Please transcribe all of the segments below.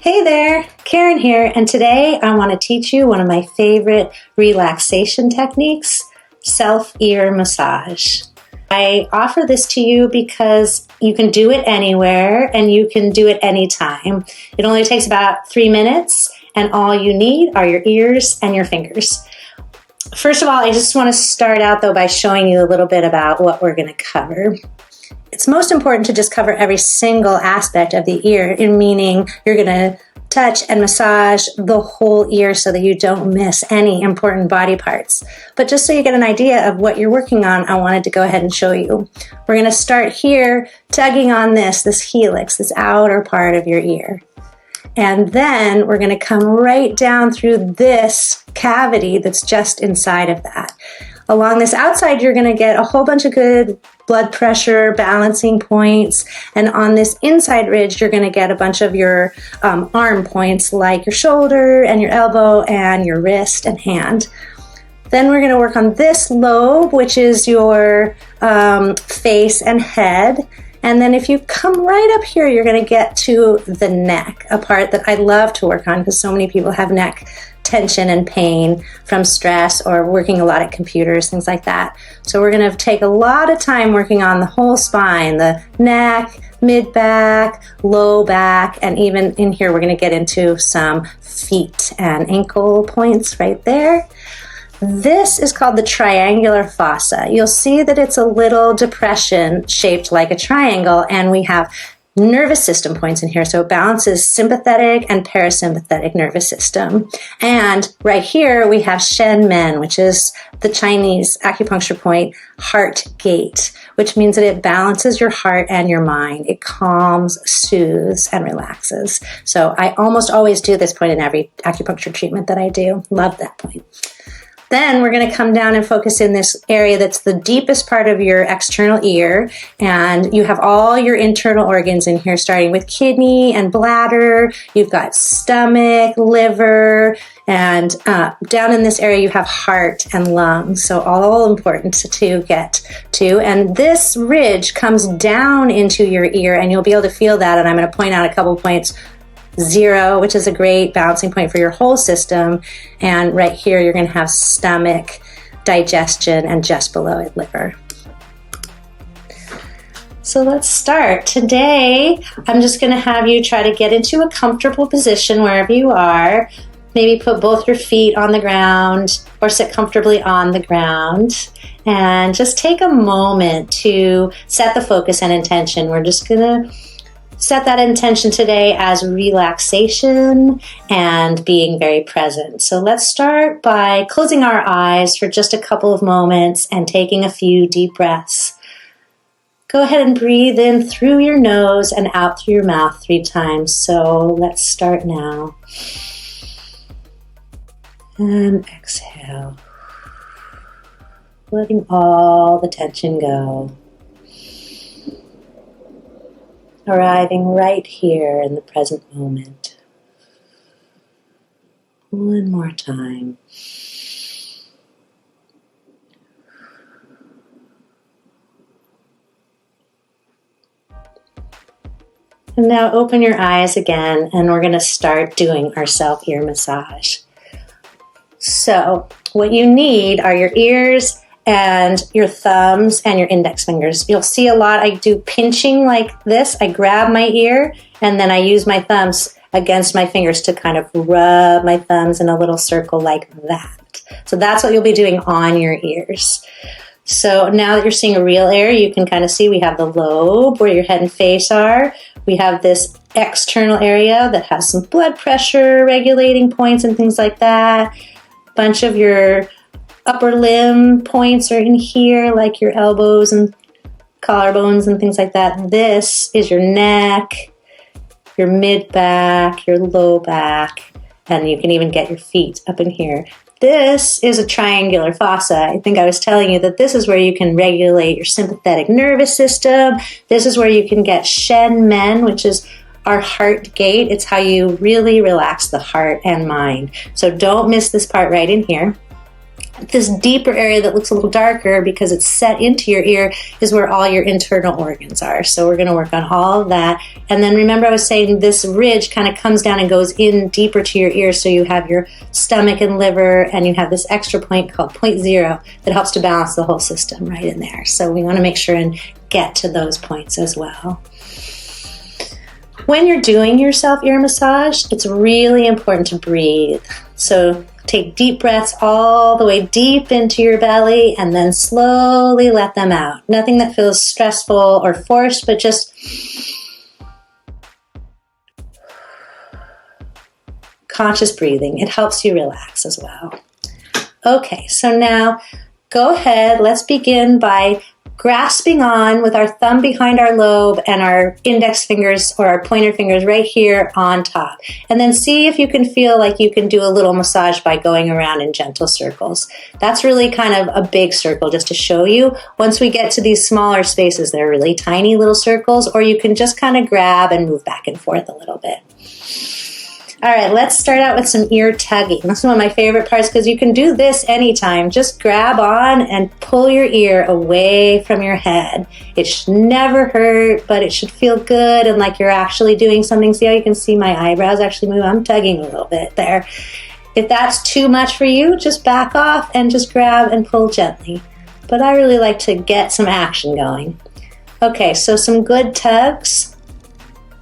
Hey there, Karen here, and today I want to teach you one of my favorite relaxation techniques, self-ear massage. I offer this to you because you can do it anywhere and you can do it anytime. It only takes about 3 minutes and all you need are your ears and your fingers. First of all, I just want to start out though by showing you a little bit about what we're going to cover. It's most important to just cover every single aspect of the ear, meaning you're going to touch and massage the whole ear so that you don't miss any important body parts. But just so you get an idea of what you're working on, I wanted to go ahead and show you. We're going to start here, tugging on this helix, this outer part of your ear. And then we're going to come right down through this cavity that's just inside of that. Along this outside, you're going to get a whole bunch of good blood pressure, balancing points. And on this inside ridge, you're going to get a bunch of your arm points, like your shoulder and your elbow and your wrist and hand. Then we're going to work on this lobe, which is your face and head. And then if you come right up here, you're going to get to the neck, a part that I love to work on because so many people have neck tension and pain from stress or working a lot at computers, things like that. So we're going to take a lot of time working on the whole spine, the neck, mid-back, low back, and even in here we're going to get into some feet and ankle points right there. This is called the triangular fossa. You'll see that it's a little depression shaped like a triangle, and we have nervous system points in here. So it balances sympathetic and parasympathetic nervous system. And right here we have Shen Men, which is the Chinese acupuncture point, heart gate, which means that it balances your heart and your mind. It calms, soothes, and relaxes. So I almost always do this point in every acupuncture treatment that I do. Love that point. Then we're going to come down and focus in this area that's the deepest part of your external ear. And you have all your internal organs in here, starting with kidney and bladder. You've got stomach, liver, and down in this area you have heart and lungs. So all important to get to. And this ridge comes down into your ear, and you'll be able to feel that. And I'm going to point out a couple points. 0, which is a great balancing point for your whole system. And right here, you're going to have stomach, digestion, and just below it, liver. So let's start. Today, I'm just going to have you try to get into a comfortable position wherever you are. Maybe put both your feet on the ground or sit comfortably on the ground. And just take a moment to set the focus and intention. We're just going to set that intention today as relaxation and being very present. So let's start by closing our eyes for just a couple of moments and taking a few deep breaths. Go ahead and breathe in through your nose and out through your mouth 3 times. So let's start now. And exhale. Letting all the tension go. Arriving right here in the present moment. One more time. And now open your eyes again, and we're going to start doing our self-ear massage. So what you need are your ears and your thumbs and your index fingers. You'll see a lot, I do pinching like this. I grab my ear and then I use my thumbs against my fingers to kind of rub my thumbs in a little circle like that. So that's what you'll be doing on your ears. So now that you're seeing a real ear, you can kind of see we have the lobe where your head and face are. We have this external area that has some blood pressure regulating points and things like that. Bunch of your upper limb points are in here, like your elbows and collarbones and things like that. This is your neck, your mid-back, your low back, and you can even get your feet up in here. This is a triangular fossa. I think I was telling you that this is where you can regulate your sympathetic nervous system. This is where you can get Shen Men, which is our heart gate. It's how you really relax the heart and mind. So don't miss this part right in here. This deeper area that looks a little darker because it's set into your ear is where all your internal organs are. So we're going to work on all of that. And then remember I was saying this ridge kind of comes down and goes in deeper to your ear. So you have your stomach and liver, and you have this extra point called point 0 that helps to balance the whole system right in there. So we want to make sure and get to those points as well. When you're doing your self-ear massage, it's really important to breathe. So take deep breaths all the way deep into your belly and then slowly let them out. Nothing that feels stressful or forced, but just conscious breathing. It helps you relax as well. Okay, so now go ahead. Let's begin by grasping on with our thumb behind our lobe and our index fingers or our pointer fingers right here on top. And then see if you can feel like you can do a little massage by going around in gentle circles. That's really kind of a big circle just to show you. Once we get to these smaller spaces, they're really tiny little circles, or you can just kind of grab and move back and forth a little bit. All right, let's start out with some ear tugging. That's one of my favorite parts because you can do this anytime. Just grab on and pull your ear away from your head. It should never hurt, but it should feel good and like you're actually doing something. See how you can see my eyebrows actually move? I'm tugging a little bit there. If that's too much for you, just back off and just grab and pull gently. But I really like to get some action going. Okay, so some good tugs.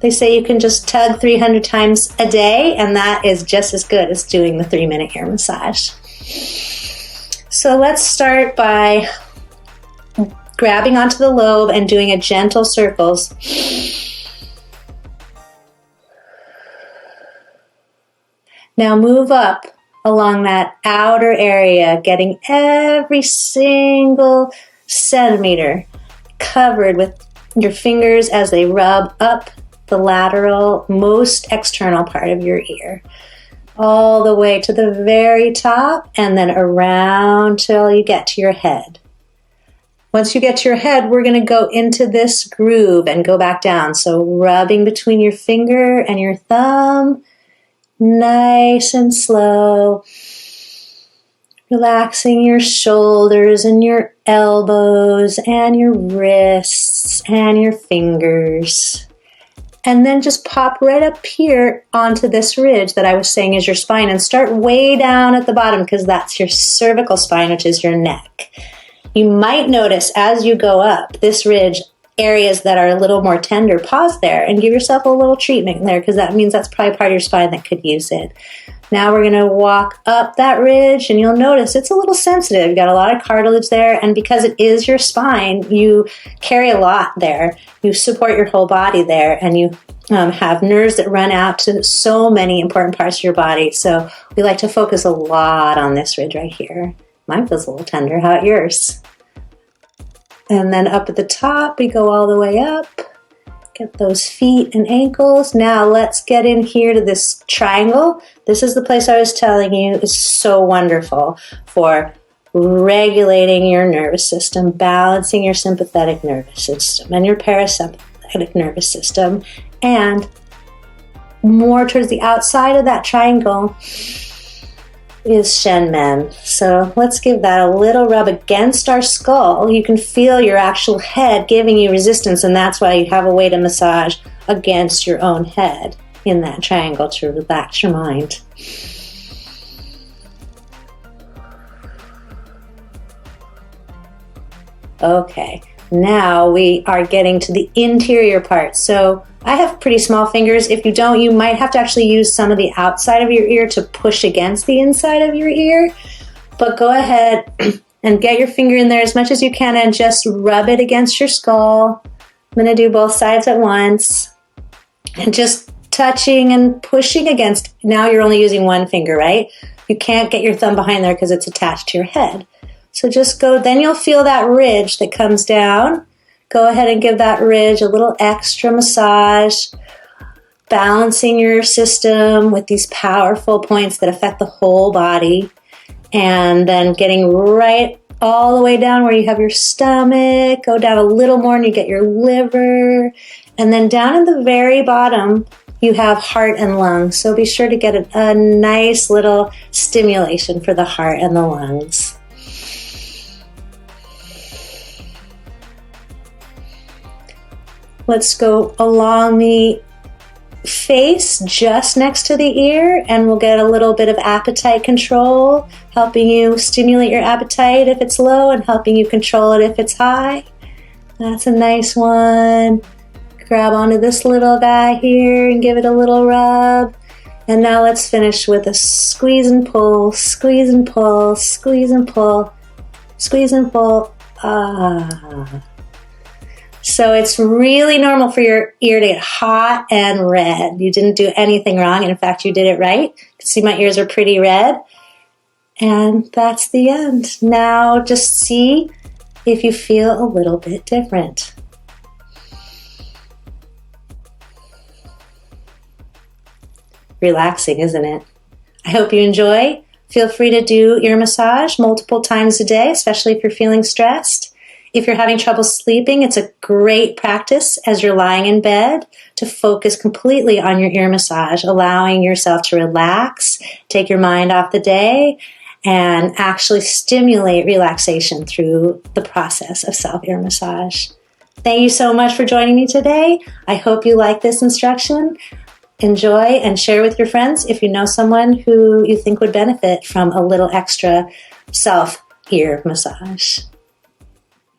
They say you can just tug 300 times a day, and that is just as good as doing the 3-minute ear massage. So let's start by grabbing onto the lobe and doing a gentle circles. Now move up along that outer area, getting every single centimeter covered with your fingers as they rub up the lateral, most external part of your ear, all the way to the very top and then around till you get to your head. Once you get to your head, we're going to go into this groove and go back down. So rubbing between your finger and your thumb, nice and slow, relaxing your shoulders and your elbows and your wrists and your fingers. And then just pop right up here onto this ridge that I was saying is your spine and start way down at the bottom because that's your cervical spine, which is your neck. You might notice as you go up this ridge, areas that are a little more tender, pause there and give yourself a little treatment there because that means that's probably part of your spine that could use it. Now we're going to walk up that ridge and you'll notice it's a little sensitive. You've got a lot of cartilage there, and because it is your spine, you carry a lot there. You support your whole body there, and you have nerves that run out to so many important parts of your body. So we like to focus a lot on this ridge right here. Mine feels a little tender. How about yours? And then up at the top, we go all the way up. Get those feet and ankles. Now let's get in here to this triangle. This is the place I was telling you is so wonderful for regulating your nervous system, balancing your sympathetic nervous system and your parasympathetic nervous system. And more towards the outside of that triangle is Shen Men. So let's give that a little rub against our skull. You can feel your actual head giving you resistance, and that's why you have a way to massage against your own head in that triangle to relax your mind. Okay, now we are getting to the interior part. So I have pretty small fingers. If you don't, you might have to actually use some of the outside of your ear to push against the inside of your ear. But go ahead and get your finger in there as much as you can and just rub it against your skull. I'm going to do both sides at once. And just touching and pushing against. Now you're only using one finger, right? You can't get your thumb behind there because it's attached to your head. So just go, then you'll feel that ridge that comes down. Go ahead and give that ridge a little extra massage, balancing your system with these powerful points that affect the whole body. And then getting right all the way down where you have your stomach. Go down a little more and you get your liver. And then down at the very bottom, you have heart and lungs. So be sure to get a nice little stimulation for the heart and the lungs. Let's go along the face just next to the ear, and we'll get a little bit of appetite control, helping you stimulate your appetite if it's low and helping you control it if it's high. That's a nice one. Grab onto this little guy here and give it a little rub. And now let's finish with a squeeze and pull, squeeze and pull, squeeze and pull, squeeze and pull. So it's really normal for your ear to get hot and red. You didn't do anything wrong. In fact, you did it right. You can see my ears are pretty red. And that's the end. Now just see if you feel a little bit different. Relaxing, isn't it? I hope you enjoy. Feel free to do ear massage multiple times a day, especially if you're feeling stressed. If you're having trouble sleeping, it's a great practice as you're lying in bed to focus completely on your ear massage, allowing yourself to relax, take your mind off the day, and actually stimulate relaxation through the process of self-ear massage. Thank you so much for joining me today. I hope you like this instruction. Enjoy and share with your friends if you know someone who you think would benefit from a little extra self-ear massage.